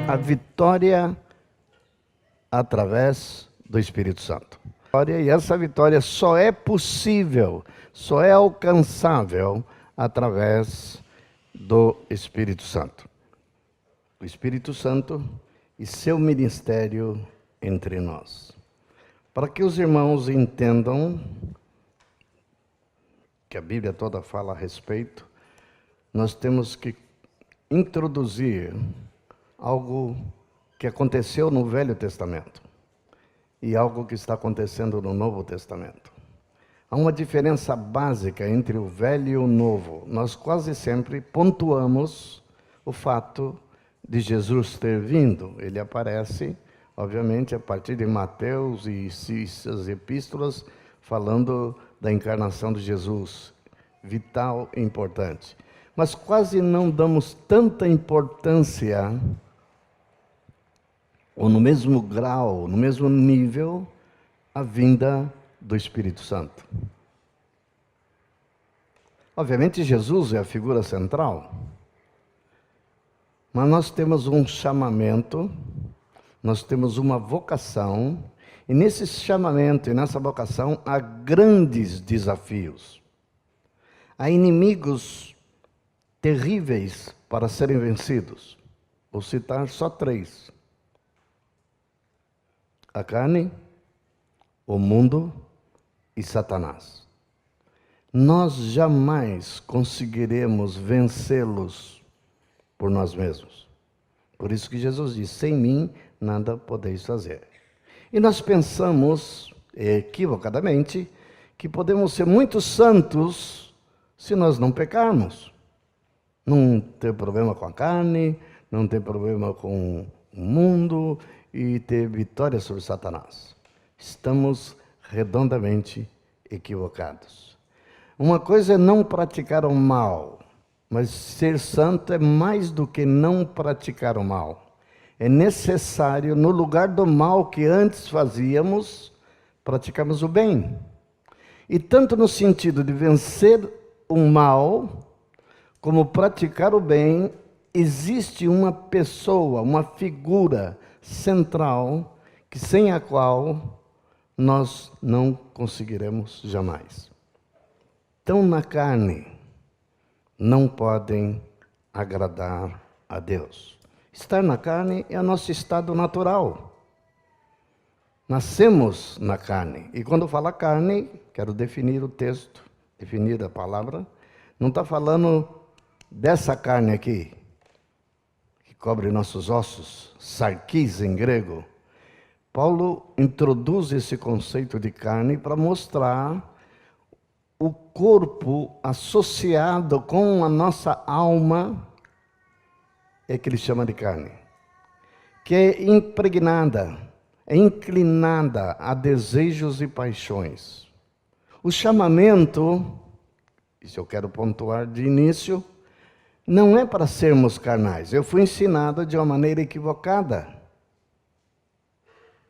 a vitória através do Espírito Santo. E essa vitória só é possível, só é alcançável através do Espírito Santo. O Espírito Santo e seu ministério entre nós. Para que os irmãos entendam que a Bíblia toda fala a respeito, nós temos que introduzir algo que aconteceu no Velho Testamento e algo que está acontecendo no Novo Testamento. Há uma diferença básica entre o Velho e o Novo. Nós quase sempre pontuamos o fato de Jesus ter vindo. Ele aparece, obviamente, a partir de Mateus e suas epístolas, falando da encarnação de Jesus, vital e importante. Mas quase não damos tanta importância, ou no mesmo grau, no mesmo nível, à vinda do Espírito Santo. Obviamente, Jesus é a figura central, mas nós temos um chamamento, nós temos uma vocação, e nesse chamamento e nessa vocação há grandes desafios. Há inimigos terríveis para serem vencidos. Vou citar só 3. A carne, o mundo e Satanás. Nós jamais conseguiremos vencê-los por nós mesmos. Por isso que Jesus diz, sem mim nada podeis fazer. E nós pensamos, equivocadamente, que podemos ser muito santos se nós não pecarmos. Não ter problema com a carne, não ter problema com o mundo e ter vitória sobre Satanás. Estamos redondamente equivocados. Uma coisa é não praticar o mal, mas ser santo é mais do que não praticar o mal. É necessário, no lugar do mal que antes fazíamos, praticarmos o bem. E tanto no sentido de vencer o mal, como praticar o bem, existe uma pessoa, uma figura central, que sem a qual nós não conseguiremos jamais. Estão na carne, não podem agradar a Deus. Estar na carne é o nosso estado natural. Nascemos na carne. E quando fala carne, quero definir o texto, definir a palavra, não está falando dessa carne aqui, que cobre nossos ossos, sarkis em grego. Paulo introduz esse conceito de carne para mostrar o corpo associado com a nossa alma, é que ele chama de carne, que é impregnada, é inclinada a desejos e paixões. O chamamento, isso eu quero pontuar de início, não é para sermos carnais. Eu fui ensinado de uma maneira equivocada.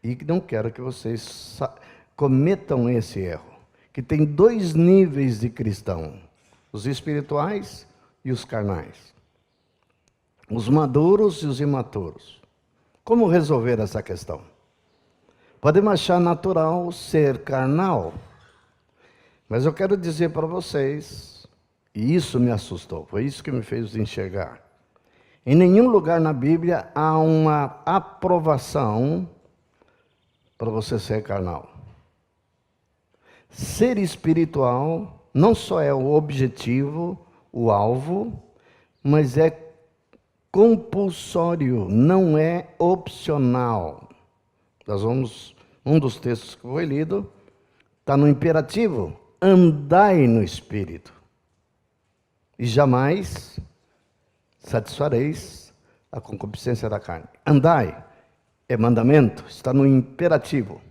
E não quero que vocês cometam esse erro. Que tem 2 níveis de cristão. Os espirituais e os carnais. Os maduros e os imaturos. Como resolver essa questão? Podemos achar natural ser carnal. Mas eu quero dizer para vocês... E isso me assustou, foi isso que me fez enxergar. Em nenhum lugar na Bíblia há uma aprovação para você ser carnal. Ser espiritual não só é o objetivo, o alvo, mas é compulsório, não é opcional. Nós vamos, um dos textos que foi lido, está no imperativo, andai no Espírito. E jamais satisfareis a concupiscência da carne. Andai é mandamento, está no imperativo.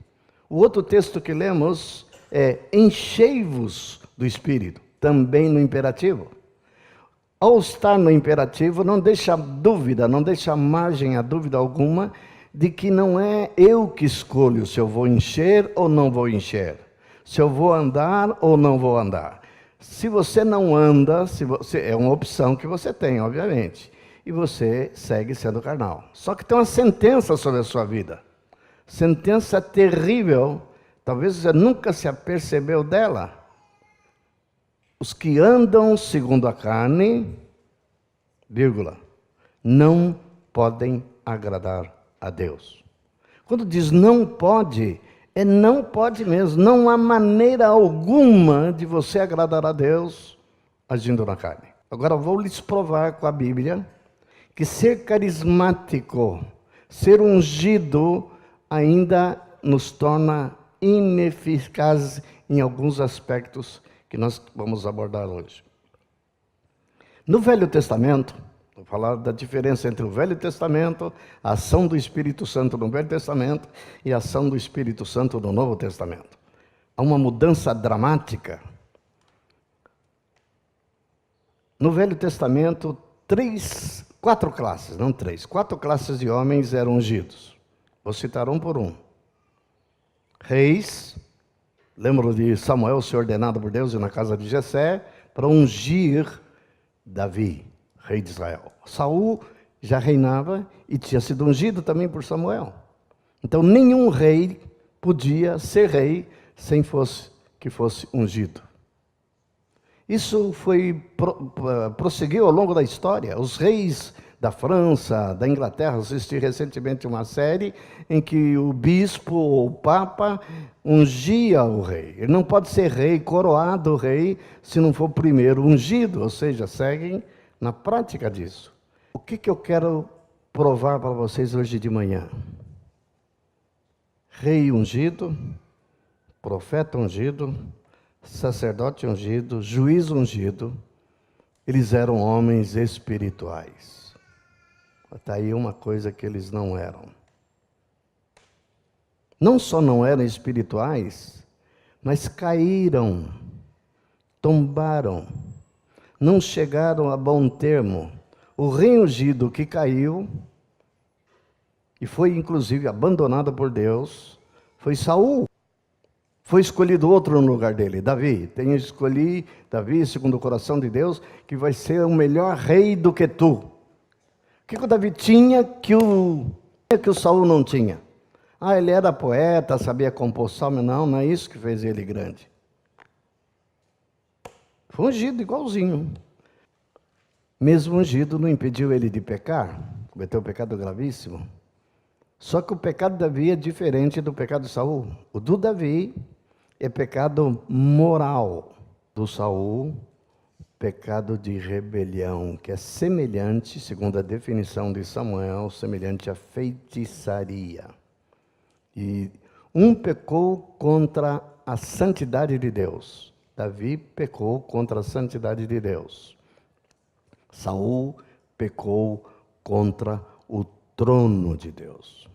O outro texto que lemos é enchei-vos do Espírito, também no imperativo. Ao estar no imperativo, não deixa dúvida, não deixa margem a dúvida alguma de que não é eu que escolho se eu vou encher ou não vou encher, se eu vou andar ou não vou andar. Se você não anda, é uma opção que você tem, obviamente. e você segue sendo carnal. Só que tem uma sentença sobre a sua vida. Sentença terrível, talvez você nunca se apercebeu dela. Os que andam segundo a carne, vírgula, não podem agradar a Deus. Quando diz não pode, é não pode mesmo. Não há maneira alguma de você agradar a Deus agindo na carne. Agora vou lhes provar com a Bíblia que ser carismático, ser ungido, ainda nos torna ineficazes em alguns aspectos que nós vamos abordar hoje. No Velho Testamento, vou falar da diferença entre o Velho Testamento, a ação do Espírito Santo no Velho Testamento e a ação do Espírito Santo no Novo Testamento. Há uma mudança dramática. No Velho Testamento, quatro classes de homens eram ungidos. Vou citar um por um. Reis, lembro de Samuel ser ordenado por Deus na casa de Jessé para ungir Davi, rei de Israel. Saul já reinava e tinha sido ungido também por Samuel. Então nenhum rei podia ser rei sem que fosse ungido. Isso prosseguiu ao longo da história. Os reis da França, da Inglaterra, assisti recentemente uma série em que o bispo ou o papa ungia o rei. Ele não pode ser rei, coroado rei, se não for primeiro ungido, ou seja, seguem na prática disso. O que eu quero provar para vocês hoje de manhã? Rei ungido, profeta ungido, sacerdote ungido, juiz ungido, eles eram homens espirituais. Está aí uma coisa que eles não eram. Não só não eram espirituais, mas caíram, tombaram, não chegaram a bom termo. O rei ungido que caiu, e foi inclusive abandonado por Deus, foi Saul. Foi escolhido outro no lugar dele, Davi. Escolhi Davi, segundo o coração de Deus, que vai ser o melhor rei do que tu. O que o Davi tinha que o Saul não tinha? Ele era poeta, sabia compor salmo. Não é isso que fez ele grande. Foi ungido igualzinho. Mesmo ungido não impediu ele de pecar, cometeu um pecado gravíssimo. Só que o pecado de Davi é diferente do pecado de Saul. O do Davi é pecado moral. Do Saul, pecado de rebelião, que é semelhante, segundo a definição de Samuel, semelhante à feitiçaria. E um pecou contra a santidade de Deus. Davi pecou contra a santidade de Deus. Saul pecou contra o trono de Deus.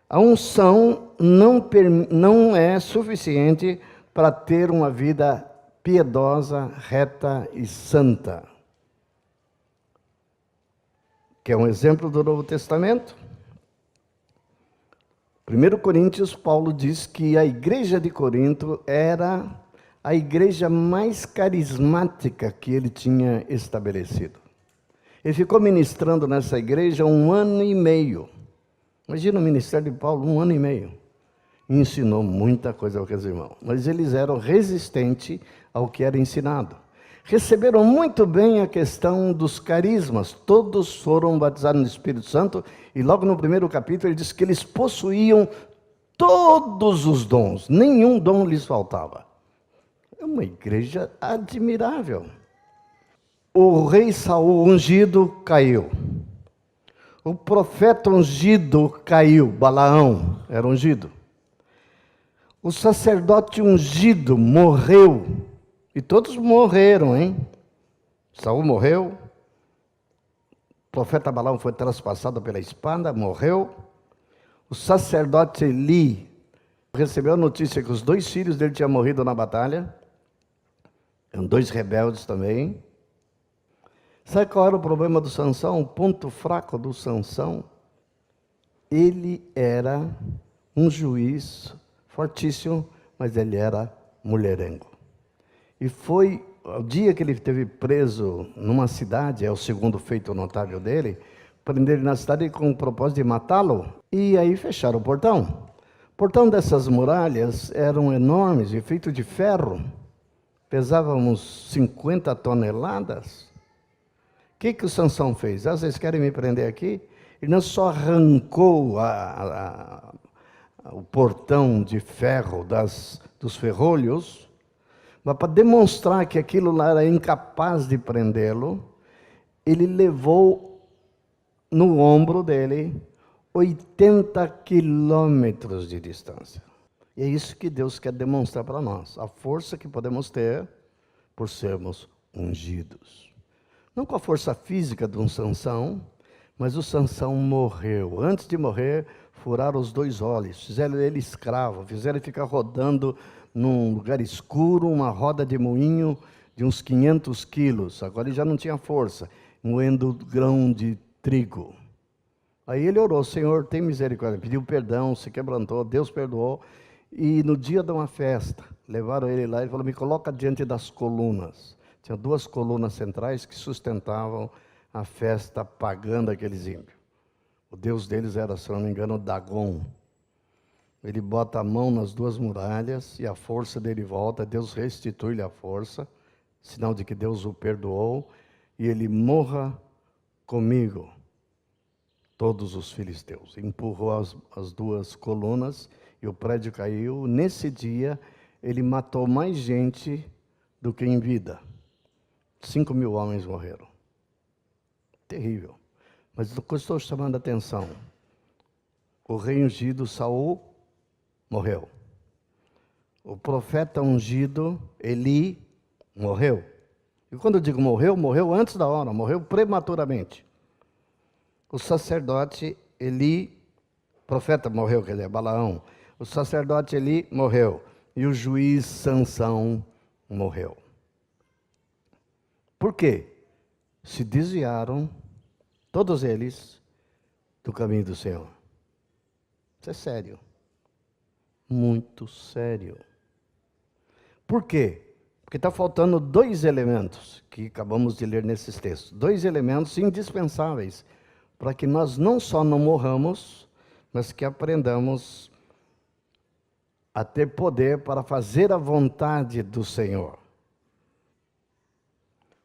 A unção não é suficiente para ter uma vida piedosa, reta e santa. Que é um exemplo do Novo Testamento. 1 Coríntios, Paulo diz que a igreja de Corinto era a igreja mais carismática que ele tinha estabelecido. Ele ficou ministrando nessa igreja 1 ano e meio. Imagina o ministério de Paulo, 1 ano e meio. E ensinou muita coisa aos irmãos. Mas eles eram resistentes ao que era ensinado. Receberam muito bem a questão dos carismas. Todos foram batizados no Espírito Santo. E logo no primeiro capítulo ele diz que eles possuíam todos os dons. Nenhum dom lhes faltava. É uma igreja admirável. O rei Saul ungido caiu. O profeta ungido caiu. Balaão era ungido. O sacerdote ungido morreu. E todos morreram, hein? Saul morreu. O profeta Balaão foi traspassado pela espada, morreu. O sacerdote Eli recebeu a notícia que os 2 filhos dele tinham morrido na batalha. Eram 2 rebeldes também. Sabe qual era o problema do Sansão? O ponto fraco do Sansão? Ele era um juiz fortíssimo, mas ele era mulherengo. E foi o dia que ele esteve preso numa cidade, é o segundo feito notável dele, prenderam ele na cidade com o propósito de matá-lo, e aí fecharam o portão. O portão dessas muralhas eram enormes e feito de ferro, pesavam uns 50 toneladas. O que o Sansão fez? Vocês querem me prender aqui? Ele não só arrancou o portão de ferro dos ferrolhos, mas para demonstrar que aquilo lá era incapaz de prendê-lo, ele levou no ombro dele 80 quilômetros de distância. E é isso que Deus quer demonstrar para nós, a força que podemos ter por sermos ungidos. Não com a força física de um Sansão, mas o Sansão morreu. Antes de morrer, furaram os 2 olhos, fizeram ele escravo, fizeram ele ficar rodando num lugar escuro, uma roda de moinho de uns 500 quilos. Agora ele já não tinha força, moendo grão de trigo. Aí ele orou: Senhor, tem misericórdia. Pediu perdão, se quebrantou, Deus perdoou. E no dia de uma festa, levaram ele lá e falou: me coloca diante das colunas. Tinha 2 colunas centrais que sustentavam a festa pagã daqueles ímpios. O deus deles era, se não me engano, Dagon. Ele bota a mão nas 2 muralhas e a força dele volta, Deus restitui-lhe a força, sinal de que Deus o perdoou, e ele: morra comigo todos os filisteus. Empurrou as 2 colunas e o prédio caiu. Nesse dia, ele matou mais gente do que em vida. 5.000 homens morreram. Terrível. Mas o que eu estou chamando a atenção, o rei ungido Saul morreu. O profeta ungido Eli morreu. E quando eu digo morreu, morreu antes da hora, morreu prematuramente. O sacerdote Eli, profeta morreu, quer dizer, Balaão. O sacerdote Eli morreu. E o juiz Sansão morreu. Por quê? Se desviaram, todos eles, do caminho do Senhor. Isso é sério. Muito sério. Por quê? Porque está faltando 2 elementos que acabamos de ler nesses textos. 2 elementos indispensáveis para que nós não só não morramos, mas que aprendamos a ter poder para fazer a vontade do Senhor.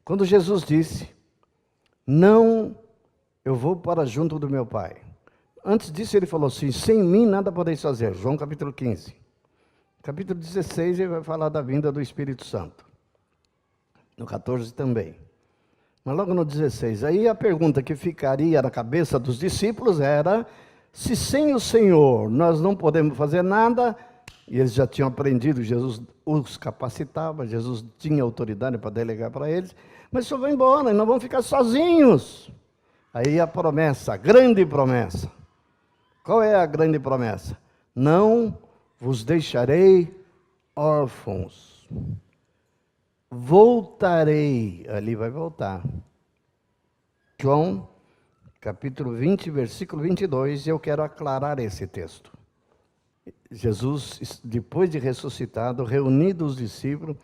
Quando Jesus disse: não, eu vou para junto do meu Pai. Antes disso ele falou assim: sem mim nada podeis fazer. João capítulo 15. Capítulo 16 ele vai falar da vinda do Espírito Santo. No 14 também. Mas logo no 16, aí a pergunta que ficaria na cabeça dos discípulos era: se sem o Senhor nós não podemos fazer nada. E eles já tinham aprendido, Jesus os capacitava, Jesus tinha autoridade para delegar para eles. Mas o Senhor vai embora, e nós vamos ficar sozinhos. Aí a promessa, a grande promessa. Qual é a grande promessa? Não vos deixarei órfãos. Voltarei, ali vai voltar. João, capítulo 20, versículo 22, eu quero aclarar esse texto. Jesus, depois de ressuscitado, reunido os discípulos,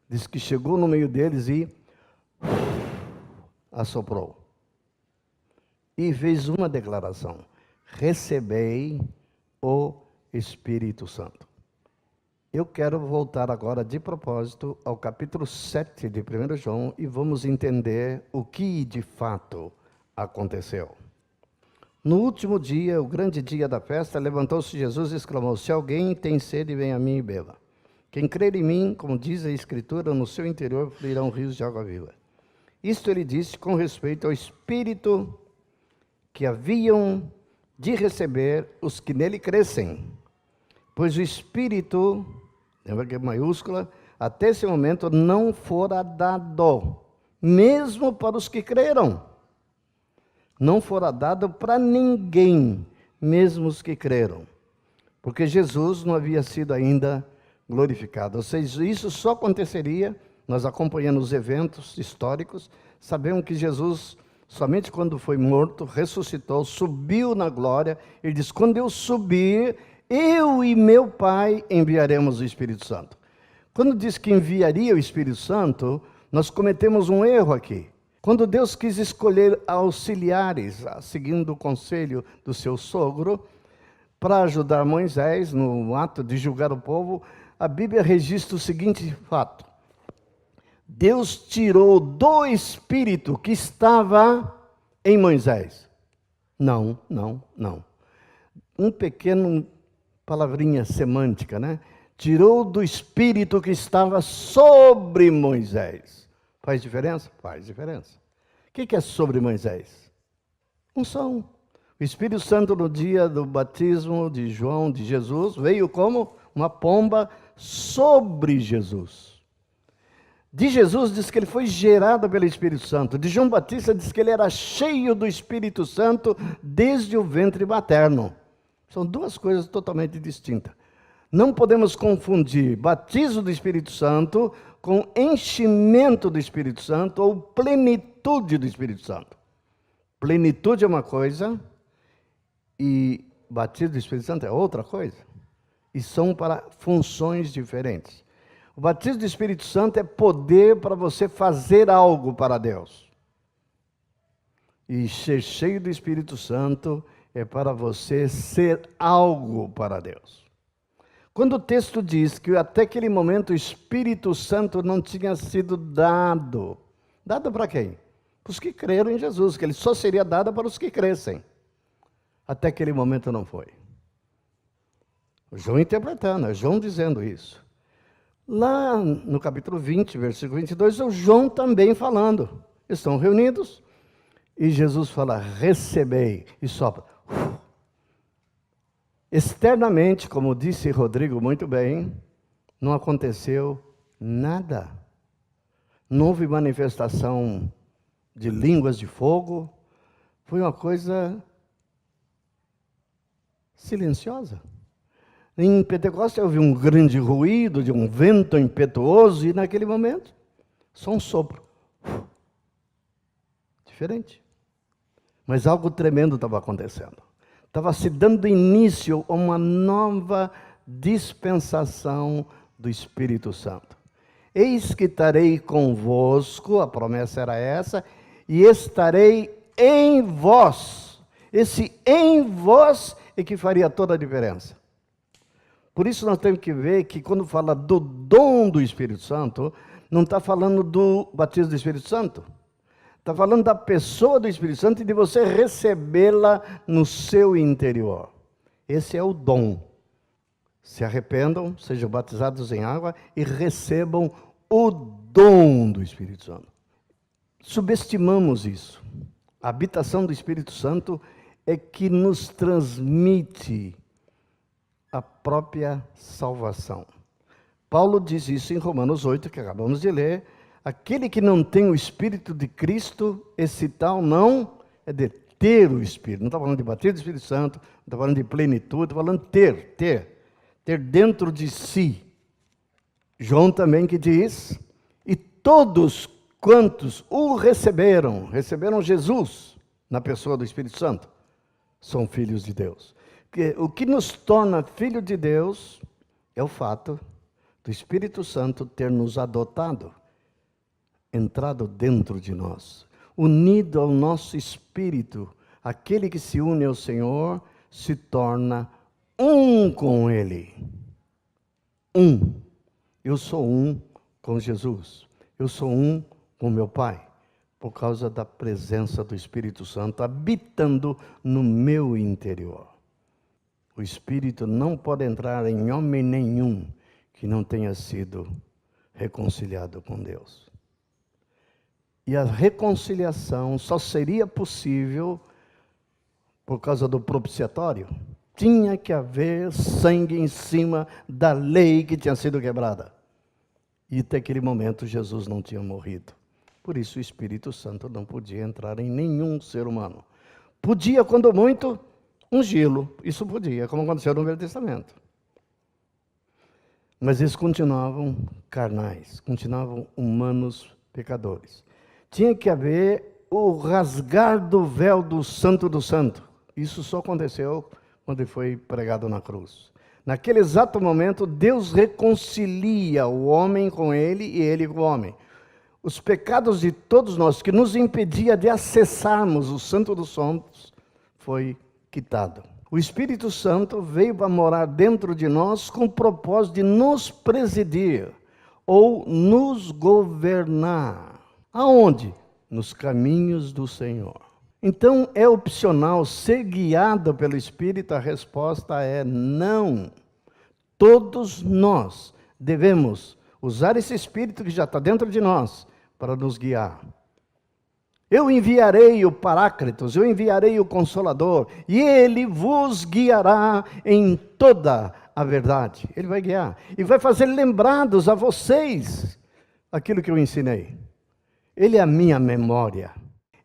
diz que chegou no meio deles e assoprou. E fez uma declaração: recebei o Espírito Santo. Eu quero voltar agora de propósito ao capítulo 7 de 1 João e vamos entender o que de fato aconteceu. No último dia, o grande dia da festa, levantou-se Jesus e exclamou: se alguém tem sede, venha a mim e beba. Quem crer em mim, como diz a Escritura, no seu interior fluirão rios de água viva. Isto ele disse com respeito ao Espírito que haviam de receber os que nele crescem. Pois o Espírito, lembra que é maiúscula, até esse momento não fora dado, mesmo para os que creram. Não fora dado para ninguém, mesmo os que creram. Porque Jesus não havia sido ainda glorificado. Ou seja, isso só aconteceria, nós acompanhando os eventos históricos, sabemos que Jesus, somente quando foi morto, ressuscitou, subiu na glória. Ele diz: quando eu subir, eu e meu Pai enviaremos o Espírito Santo. Quando diz que enviaria o Espírito Santo, Nós cometemos um erro aqui. Quando Deus quis escolher auxiliares, seguindo o conselho do seu sogro, para ajudar Moisés no ato de julgar o povo, a Bíblia registra o seguinte fato: Deus tirou do espírito que estava em Moisés. Não. Um pequeno palavrinha semântica, né? Tirou do espírito que estava sobre Moisés. Faz diferença? Faz diferença. O que é sobre Moisés? Unção. O Espírito Santo no dia do batismo de João, de Jesus, veio como uma pomba sobre Jesus. De Jesus diz que ele foi gerado pelo Espírito Santo. De João Batista diz que ele era cheio do Espírito Santo desde o ventre materno. São duas coisas totalmente distintas. Não podemos confundir batismo do Espírito Santo com enchimento do Espírito Santo ou plenitude do Espírito Santo. Plenitude é uma coisa e batismo do Espírito Santo é outra coisa. E são para funções diferentes. O batismo do Espírito Santo é poder para você fazer algo para Deus. E ser cheio do Espírito Santo é para você ser algo para Deus. Quando o texto diz que até aquele momento o Espírito Santo não tinha sido dado. Dado para quem? Para os que creram em Jesus, que ele só seria dado para os que crescem. Até aquele momento não foi. João interpretando, é João dizendo isso. Lá no capítulo 20, versículo 22, é o João também falando. Estão reunidos e Jesus fala, recebei e sopra. Externamente, como disse Rodrigo muito bem, não aconteceu nada. Não houve manifestação de línguas de fogo. Foi uma coisa silenciosa. Em Pentecostes houve um grande ruído de um vento impetuoso e naquele momento, só um sopro. Diferente. Mas algo tremendo estava acontecendo. Estava se dando início a uma nova dispensação do Espírito Santo. Eis que estarei convosco, a promessa era essa, e estarei em vós. Esse em vós é que faria toda a diferença. Por isso nós temos que ver que quando fala do dom do Espírito Santo, não está falando do batismo do Espírito Santo. Está falando da pessoa do Espírito Santo e de você recebê-la no seu interior. Esse é o dom. Se arrependam, sejam batizados em água e recebam o dom do Espírito Santo. Subestimamos isso. A habitação do Espírito Santo é que nos transmite a própria salvação. Paulo diz isso em Romanos 8, que acabamos de ler. Aquele que não tem o Espírito de Cristo, esse tal não é de ter o Espírito. Não está falando de bater do Espírito Santo, não está falando de plenitude, está falando de ter dentro de si. João também que diz, e todos quantos o receberam Jesus na pessoa do Espírito Santo, são filhos de Deus. O que nos torna filho de Deus é o fato do Espírito Santo ter nos adotado, entrado dentro de nós, unido ao nosso espírito. Aquele que se une ao Senhor se torna um com Ele. Um. Eu sou um com Jesus. Eu sou um com meu Pai, por causa da presença do Espírito Santo habitando no meu interior. O Espírito não pode entrar em homem nenhum que não tenha sido reconciliado com Deus. E a reconciliação só seria possível por causa do propiciatório. Tinha que haver sangue em cima da lei que tinha sido quebrada. E até aquele momento Jesus não tinha morrido. Por isso o Espírito Santo não podia entrar em nenhum ser humano. Podia, quando muito, ungí-lo. Isso podia, como aconteceu no Velho Testamento. Mas eles continuavam carnais, continuavam humanos pecadores. Tinha que haver o rasgar do véu do Santo do Santo. Isso só aconteceu quando ele foi pregado na cruz. Naquele exato momento, Deus reconcilia o homem com ele e ele com o homem. os pecados de todos nós, que nos impedia de acessarmos o Santo dos Santos, foi quitado. O Espírito Santo veio para morar dentro de nós com o propósito de nos presidir ou nos governar. Aonde? Nos caminhos do Senhor. Então é opcional ser guiado pelo Espírito? A resposta é não. Todos nós devemos usar esse Espírito que já está dentro de nós para nos guiar. Eu enviarei o Paráclitos, eu enviarei o Consolador, e Ele vos guiará em toda a verdade. Ele vai guiar e vai fazer lembrados a vocês aquilo que eu ensinei. Ele é a minha memória.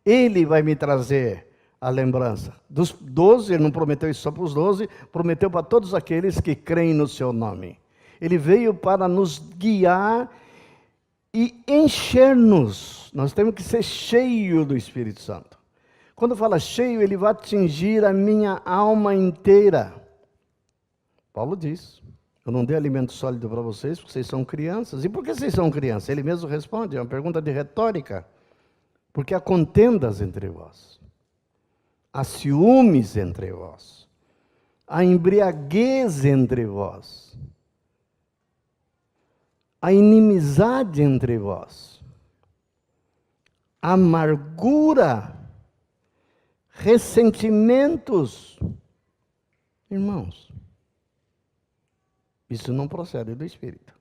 Ele vai me trazer a lembrança. Dos 12, ele não prometeu isso só para os 12, prometeu para todos aqueles que creem no seu nome. Ele veio para nos guiar e encher-nos. Nós temos que ser cheios do Espírito Santo. Quando fala cheio, ele vai atingir a minha alma inteira. Paulo diz, eu não dei alimento sólido para vocês, porque vocês são crianças. E por que vocês são crianças? Ele mesmo responde, é uma pergunta de retórica. Porque há contendas entre vós, há ciúmes entre vós, há embriaguez entre vós, há inimizade entre vós, amargura, ressentimentos. Irmãos, isso não procede do Espírito.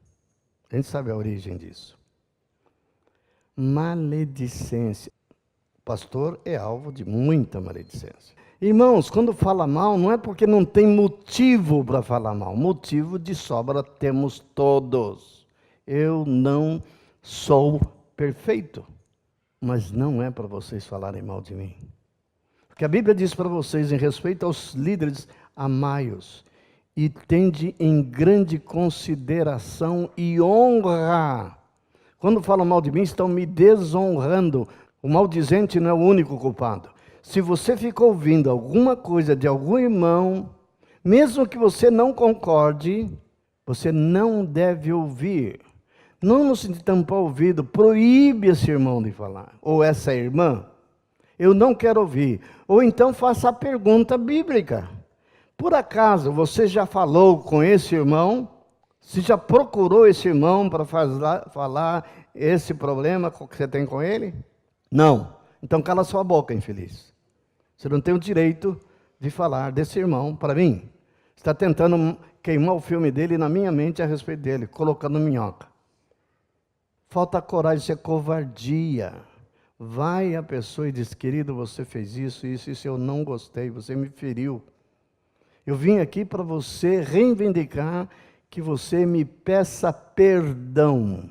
A gente sabe a origem disso. Maledicência. O pastor é alvo de muita maledicência. Irmãos, quando fala mal, não é porque não tem motivo para falar mal. Motivo de sobra temos todos. Eu não sou perfeito, mas não é para vocês falarem mal de mim. Porque a Bíblia diz para vocês, em respeito aos líderes, amai-os e tende em grande consideração e honra. Quando falam mal de mim, estão me desonrando. O maldizente não é o único culpado. Se você fica ouvindo alguma coisa de algum irmão, mesmo que você não concorde, você não deve ouvir. Não no sentido de tampar o ouvido, proíbe esse irmão de falar. Ou essa irmã, eu não quero ouvir. Ou então faça a pergunta bíblica. Por acaso você já falou com esse irmão? Se já procurou esse irmão para falar esse problema que você tem com ele? Não. Então cala sua boca, infeliz. Você não tem o direito de falar desse irmão para mim. Você está tentando queimar o filme dele na minha mente a respeito dele, colocando minhoca. Falta coragem, isso é covardia. Vai a pessoa e diz, querido, você fez isso, eu não gostei, você me feriu. Eu vim aqui para você reivindicar que você me peça perdão,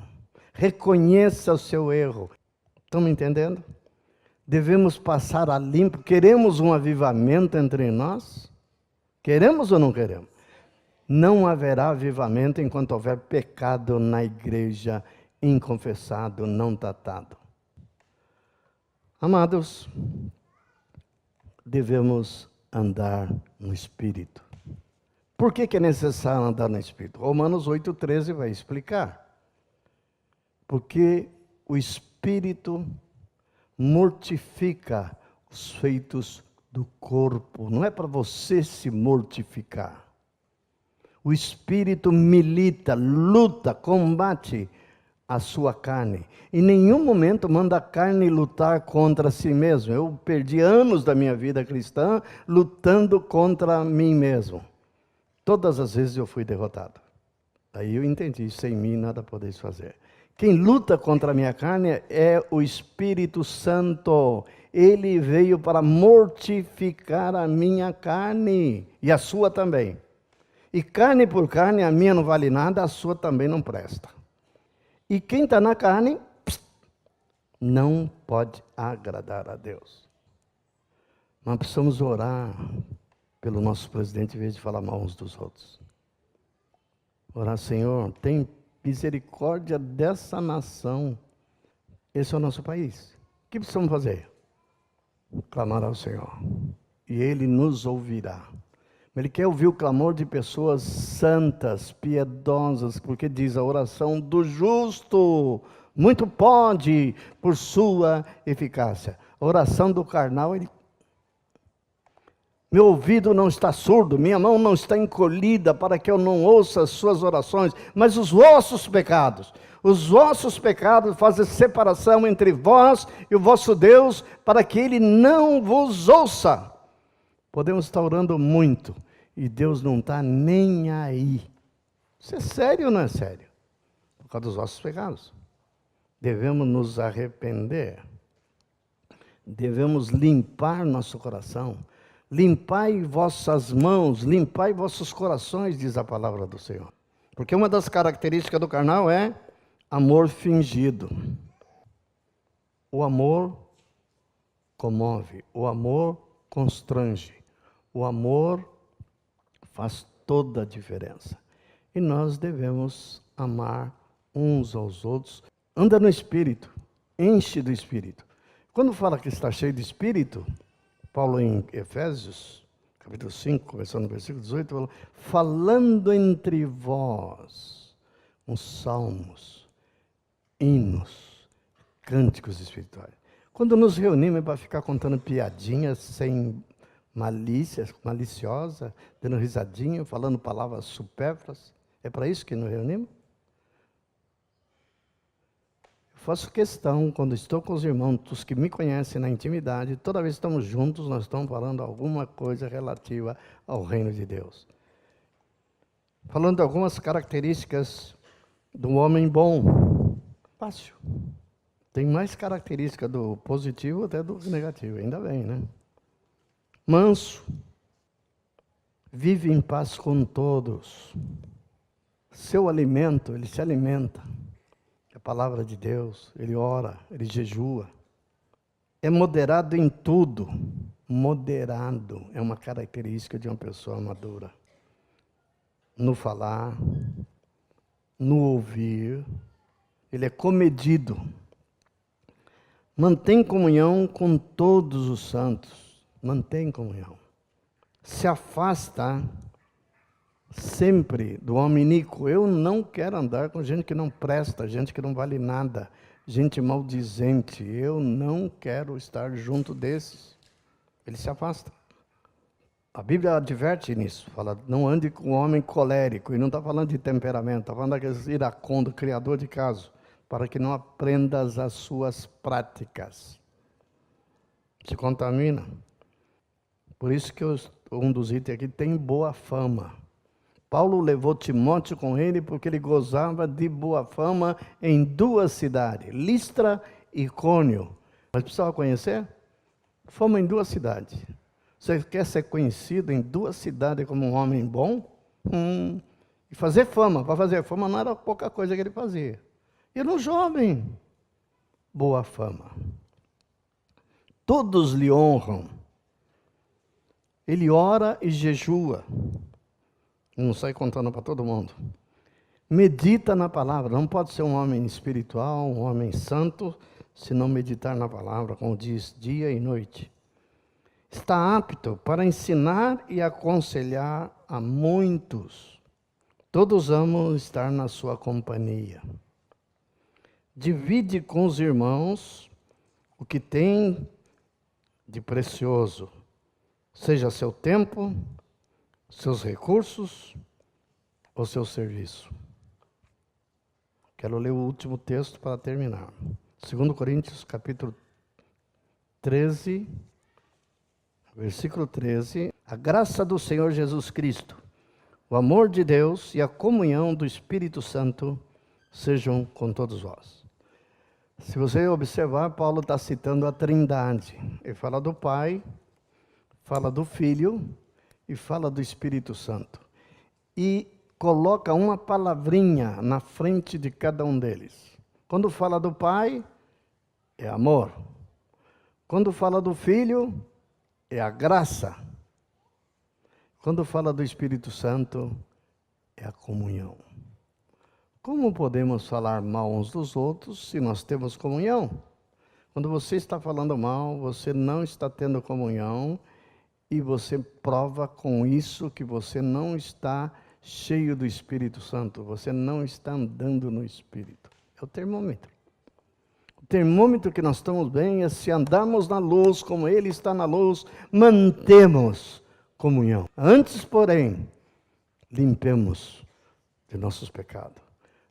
reconheça o seu erro. Estão me entendendo? Devemos passar a limpo. Queremos um avivamento entre nós? Queremos ou não queremos? Não haverá avivamento enquanto houver pecado na igreja, inconfessado, não tratado. Amados, devemos andar no Espírito. Por que é necessário andar no Espírito? Romanos 8,13 vai explicar. Porque o Espírito mortifica os feitos do corpo. Não é para você se mortificar. O Espírito milita, luta, combate a sua carne. Em nenhum momento manda a carne lutar contra si mesmo. Eu perdi anos da minha vida cristã lutando contra mim mesmo. Todas as vezes eu fui derrotado. Aí eu entendi, sem mim nada podeis fazer. Quem luta contra a minha carne é o Espírito Santo. Ele veio para mortificar a minha carne e a sua também. E carne por carne, a minha não vale nada, a sua também não presta. E quem está na carne, não pode agradar a Deus. Mas precisamos orar pelo nosso presidente, em vez de falar mal uns dos outros. Orar, Senhor, tem misericórdia dessa nação. Esse é o nosso país. O que precisamos fazer? Clamar ao Senhor. E Ele nos ouvirá. Ele quer ouvir o clamor de pessoas santas, piedosas, porque diz a oração do justo Muito pode por sua eficácia. A oração do carnal, meu ouvido não está surdo, minha mão não está encolhida para que eu não ouça as suas orações, mas os vossos pecados fazem separação entre vós e o vosso Deus, para que ele não vos ouça. Podemos estar orando muito e Deus não está nem aí. Isso é sério ou não é sério? Por causa dos vossos pecados. Devemos nos arrepender. Devemos limpar nosso coração. Limpai vossas mãos, limpai vossos corações, diz a palavra do Senhor. Porque uma das características do carnal é amor fingido. O amor comove, o amor constrange, o amor faz toda a diferença. E nós devemos amar uns aos outros. Anda no Espírito, enche do Espírito. Quando fala que está cheio de Espírito, Paulo em Efésios, capítulo 5, começando no versículo 18, fala, falando entre vós, uns salmos, hinos, cânticos espirituais. Quando nos reunimos é para ficar contando piadinhas sem malícia, maliciosa, dando risadinha, falando palavras supérfluas. É para isso que nos reunimos? Faço questão, quando estou com os irmãos, os que me conhecem na intimidade, toda vez que estamos juntos, nós estamos falando alguma coisa relativa ao reino de Deus. Falando de algumas características do homem bom. Fácil. Tem mais característica do positivo até do negativo, ainda bem, né? Manso. Vive em paz com todos. Seu alimento, ele se alimenta. A palavra de Deus, ele ora, ele jejua. É moderado em tudo. Moderado é uma característica de uma pessoa madura. No falar, no ouvir, ele é comedido. Mantém comunhão com todos os santos. Mantém comunhão. Se afasta sempre do homem iníquo. Eu não quero andar com gente que não presta, gente que não vale nada, gente maldizente. Eu não quero estar junto desses. Ele se afasta. A Bíblia adverte nisso. Fala, não ande com um homem colérico. E não está falando de temperamento, está falando daqueles iracundo, criador de caso, para que não aprendas as suas práticas. Se contamina. Por isso que um dos itens aqui tem boa fama. Paulo levou Timóteo com ele porque ele gozava de boa fama em duas cidades, Listra e Icônio. Mas precisava conhecer? Fama em duas cidades. Você quer ser conhecido em duas cidades como um homem bom? E fazer fama. Para fazer fama não era pouca coisa que ele fazia. E era um jovem. Boa fama. Todos lhe honram. Ele ora e jejua. Não sai contando para todo mundo. Medita na palavra. Não pode ser um homem espiritual, um homem santo, se não meditar na palavra, como diz, dia e noite. Está apto para ensinar e aconselhar a muitos. Todos amam estar na sua companhia. Divide com os irmãos o que tem de precioso, seja seu tempo, seus recursos ou seu serviço. Quero ler o último texto para terminar. 2 Coríntios, capítulo 13, versículo 13. A graça do Senhor Jesus Cristo, o amor de Deus e a comunhão do Espírito Santo sejam com todos vós. Se você observar, Paulo está citando a Trindade. Ele fala do Pai, fala do Filho e fala do Espírito Santo. E coloca uma palavrinha na frente de cada um deles. Quando fala do Pai, é amor. Quando fala do Filho, é a graça. Quando fala do Espírito Santo, é a comunhão. Como podemos falar mal uns dos outros se nós temos comunhão? Quando você está falando mal, você não está tendo comunhão e você prova com isso que você não está cheio do Espírito Santo, você não está andando no Espírito. É o termômetro. termômetro que nós estamos bem é se andarmos na luz, como Ele está na luz, mantemos comunhão. Antes, porém, limpemos de nossos pecados,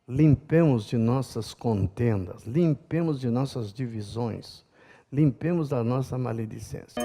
limpemos de nossas contendas, limpemos de nossas divisões, limpemos da nossa maledicência.